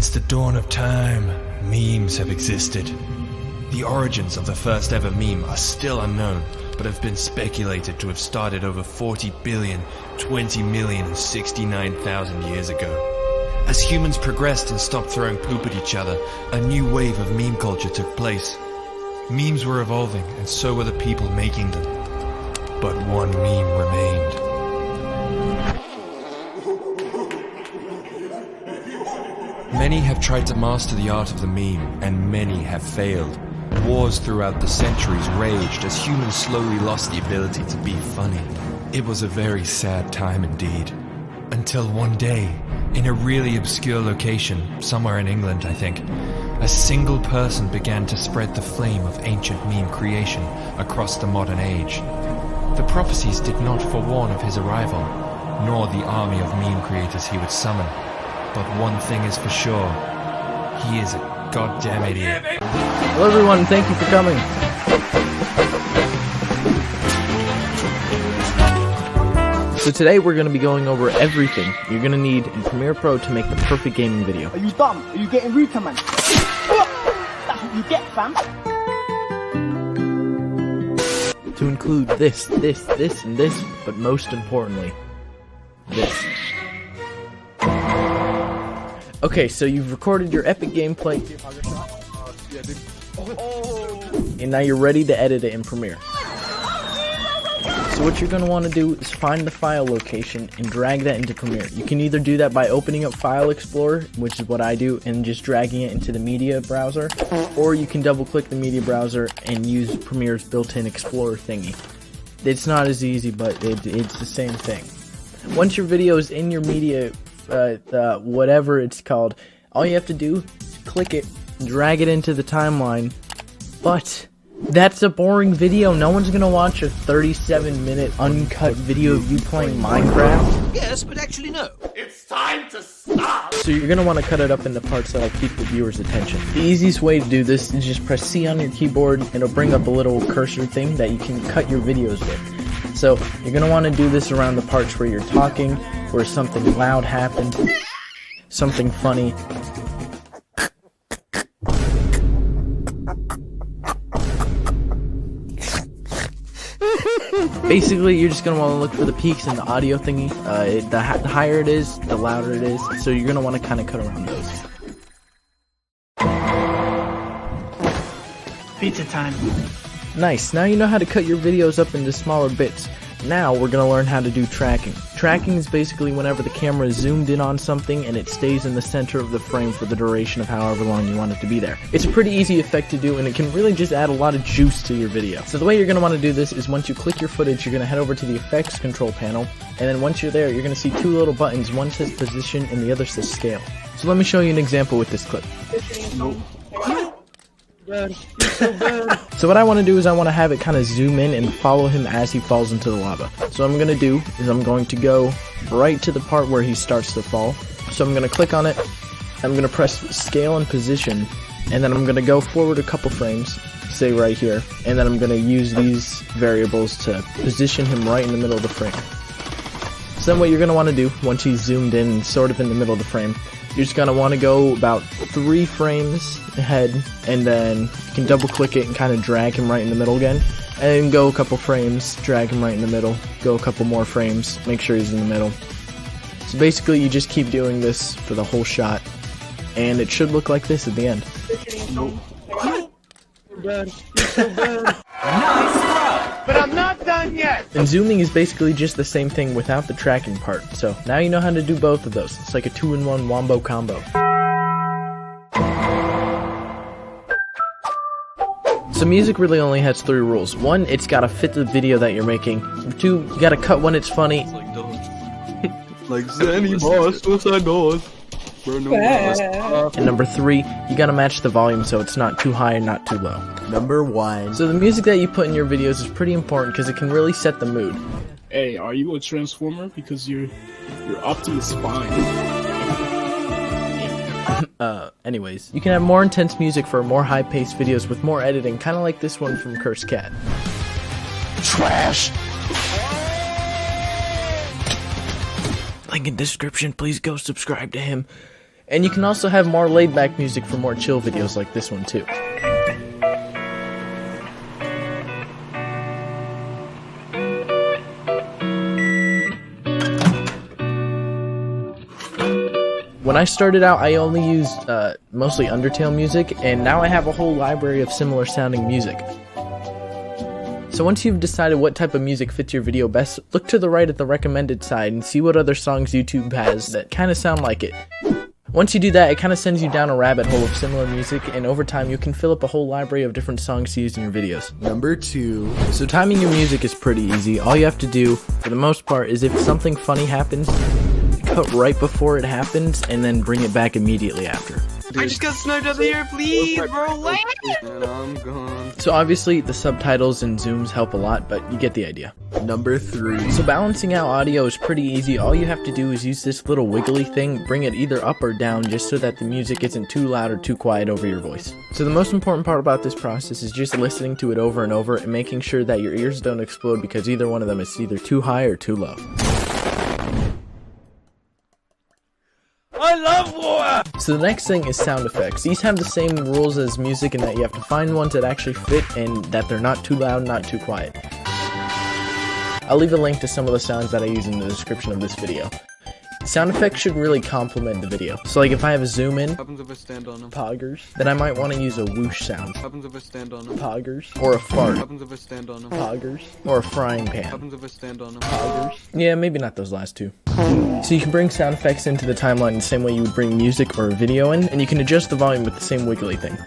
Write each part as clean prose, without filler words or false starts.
Since the dawn of time, memes have existed. The origins of the first ever meme are still unknown, but have been speculated to have started over 40 billion, 20 million, and 69,000 years ago. As humans progressed and stopped throwing poop at each other, a new wave of meme culture took place. Memes were evolving, and so were the people making them. But one meme remained. Many have tried to master the art of the meme, and many have failed. Wars throughout the centuries raged as humans slowly lost the ability to be funny. It was a very sad time indeed. Until one day, in a really obscure location, somewhere in England I think, a single person began to spread the flame of ancient meme creation across the modern age. The prophecies did not forewarn of his arrival, nor the army of meme creators he would summon. But one thing is for sure, he is a goddamn idiot. Hello everyone, thank you for coming. So today we're going to be going over everything you're going to need in Premiere Pro to make the perfect gaming video. Are you dumb? Are you getting rude to man? That's what you get, fam. To include this, and this, but most importantly, this. Okay, so you've recorded your epic gameplay, and now you're ready to edit it in Premiere. So what you're going to want to do is find the file location and drag that into Premiere. You can either do that by opening up File Explorer, which is what I do, and just dragging it into the media browser, or you can double click the media browser and use Premiere's built-in Explorer thingy. It's not as easy, but it's the same thing. Once your video is in your media, whatever it's called, all you have to do is click it, drag it into the timeline, but that's a boring video. No one's gonna watch a 37-minute uncut video of you playing Minecraft. Yes, but actually no. It's time to stop! So you're gonna want to cut it up into parts that'll keep the viewer's attention. The easiest way to do this is just press C on your keyboard and it'll bring up a little cursor thing that you can cut your videos with. So you're gonna want to do this around the parts where you're talking, where something loud happened, something funny. Basically, you're just going to want to look for the peaks in the audio thingy. The higher it is, the louder it is. So you're going to want to kind of cut around those. Pizza time. Nice. Now you know how to cut your videos up into smaller bits. Now we're going to learn how to do tracking. Tracking is basically whenever the camera is zoomed in on something and it stays in the center of the frame for the duration of however long you want it to be there. It's a pretty easy effect to do and it can really just add a lot of juice to your video. So the way you're going to want to do this is once you click your footage, you're going to head over to the effects control panel, and then once you're there, you're going to see two little buttons. One says position and the other says scale. So let me show you an example with this clip. So what I want to do is I want to have it kind of zoom in and follow him as he falls into the lava. So what I'm going to do is I'm going to go right to the part where he starts to fall. So I'm going to click on it, I'm going to press scale and position, and then I'm going to go forward a couple frames, say right here, and then I'm going to use these variables to position him right in the middle of the frame. So then what you're going to want to do, once he's zoomed in and sort of in the middle of the frame, you're just going to want to go about 3 frames ahead, and then you can double click it and kind of drag him right in the middle again, and go a couple frames, drag him right in the middle, go a couple more frames, make sure he's in the middle. So basically you just keep doing this for the whole shot, and it should look like this at the end. But I'm not done yet! And zooming is basically just the same thing without the tracking part. So now you know how to do both of those. It's like a 2-in-1 wombo combo. So music really only has 3 rules. 1, it's gotta fit the video that you're making. 2, you gotta cut when it's funny. Like Zanny Boss, Suicide Boss. And number 3, you gotta match the volume so it's not too high and not too low. Number 1. So the music that you put in your videos is pretty important because it can really set the mood. Hey, are you a Transformer? Because your Optimus Prime. Anyways, you can have more intense music for more high-paced videos with more editing, kind of like this one from Cursed Cat. Trash! Link in description, please go subscribe to him. And you can also have more laid-back music for more chill videos like this one too. When I started out, I only used mostly Undertale music, and now I have a whole library of similar sounding music. So once you've decided what type of music fits your video best, look to the right at the recommended side and see what other songs YouTube has that kind of sound like it. Once you do that, it kind of sends you down a rabbit hole of similar music, and over time you can fill up a whole library of different songs to use in your videos. Number 2. So timing your music is pretty easy. All you have to do, for the most part, is if something funny happens, cut right before it happens, and then bring it back immediately after. I just got sniped out here, please, bro. And I'm gone. So obviously the subtitles and zooms help a lot, but you get the idea. Number 3. So balancing out audio is pretty easy. All you have to do is use this little wiggly thing, bring it either up or down just so that the music isn't too loud or too quiet over your voice. So the most important part about this process is just listening to it over and over and making sure that your ears don't explode because either one of them is either too high or too low. I love war! So the next thing is sound effects. These have the same rules as music in that you have to find ones that actually fit and that they're not too loud, not too quiet. I'll leave a link to some of the sounds that I use in the description of this video. Sound effects should really complement the video. So like if I have a zoom in, Happens if I stand on him. poggers, then I might want to use a whoosh sound, Happens if I stand on him. poggers, or a fart, Happens if I stand on him. poggers, or a frying pan, Happens if I stand on him. poggers. Yeah, maybe not those last two. So you can bring sound effects into the timeline the same way you would bring music or a video in, and you can adjust the volume with the same wiggly thing.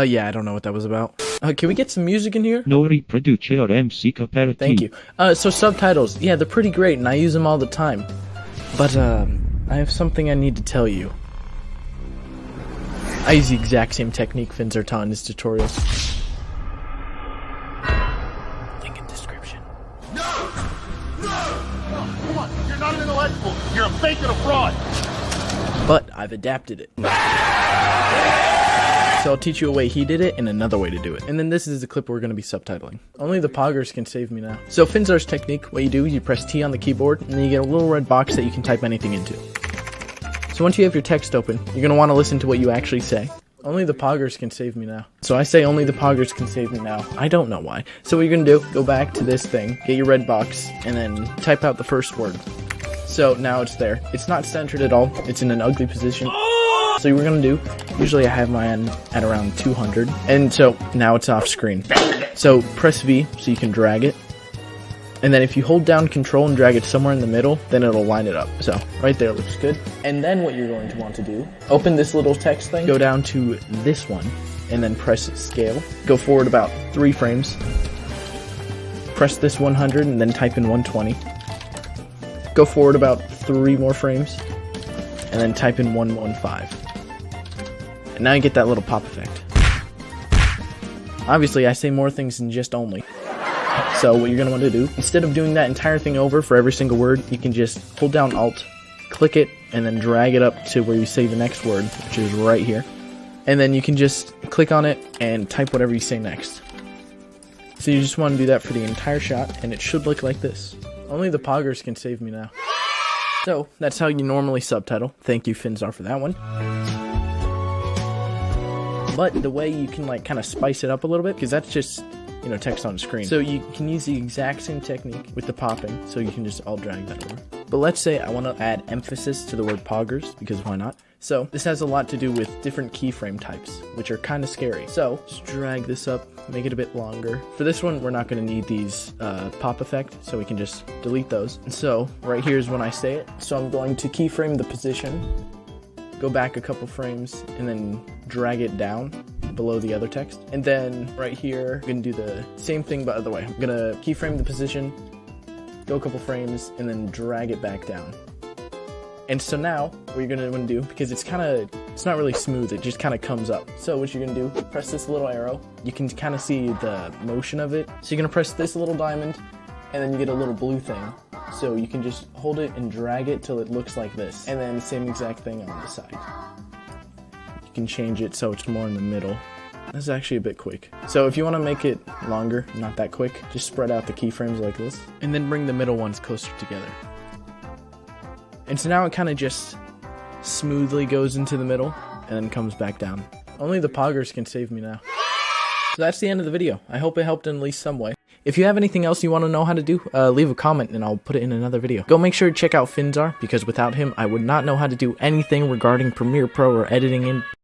Yeah, I don't know what that was about. Can we get some music in here? No reproduce or MC cooperative. Thank you. So subtitles, yeah, they're pretty great, and I use them all the time. But, I have something I need to tell you. I use the exact same technique Finzer taught in his tutorials. Link in description. No! Come on, you're not an intellectual. You're a fake and a fraud. But I've adapted it. So I'll teach you a way he did it and another way to do it. And then this is the clip we're going to be subtitling. Only the poggers can save me now. So Finzar's technique, what you do is you press T on the keyboard and then you get a little red box that you can type anything into. So once you have your text open, you're going to want to listen to what you actually say. Only the poggers can save me now. So I say only the poggers can save me now. I don't know why. So what you're going to do, go back to this thing, get your red box, and then type out the first word. So now it's there. It's not centered at all. It's in an ugly position. So what we're gonna do, usually I have mine at around 200, and so now it's off screen. So press V so you can drag it, and then if you hold down Control and drag it somewhere in the middle, then it'll line it up. So right there looks good. And then what you're going to want to do, open this little text thing, go down to this one, and then press Scale. Go forward about 3 frames. Press this 100 and then type in 120. Go forward about 3 more frames, and then type in 115. And now you get that little pop effect. Obviously, I say more things than just only. So what you're going to want to do, instead of doing that entire thing over for every single word, you can just hold down Alt, click it, and then drag it up to where you say the next word, which is right here. And then you can just click on it and type whatever you say next. So you just want to do that for the entire shot, and it should look like this. Only the poggers can save me now. So, that's how you normally subtitle. Thank you, Finzar, for that one. But the way you can, like, kind of spice it up a little bit, because that's just, you know, text on the screen. So you can use the exact same technique with the popping, so you can just all drag that over. But let's say I want to add emphasis to the word poggers, because why not? So, this has a lot to do with different keyframe types, which are kind of scary. So, just drag this up, make it a bit longer. For this one, we're not going to need these pop effect, so we can just delete those. And so, right here is when I say it. So I'm going to keyframe the position, go back a couple frames, and then drag it down below the other text. And then right here, I'm going to do the same thing but other way. I'm going to keyframe the position, go a couple frames, and then drag it back down. And so now, what you're going to want to do, because it's kind of It's not really smooth, it just kind of comes up. So what you're gonna do, press this little arrow. You can kind of see the motion of it. So you're gonna press this little diamond, and then you get a little blue thing. So you can just hold it and drag it till it looks like this. And then same exact thing on the side. You can change it so it's more in the middle. This is actually a bit quick. So if you want to make it longer, not that quick, just spread out the keyframes like this, and then bring the middle ones closer together. And so now it kind of just smoothly goes into the middle, and then comes back down. Only the poggers can save me now. So that's the end of the video. I hope it helped in at least some way. If you have anything else you want to know how to do, leave a comment and I'll put it in another video. Go make sure to check out Finzar, because without him, I would not know how to do anything regarding Premiere Pro or editing in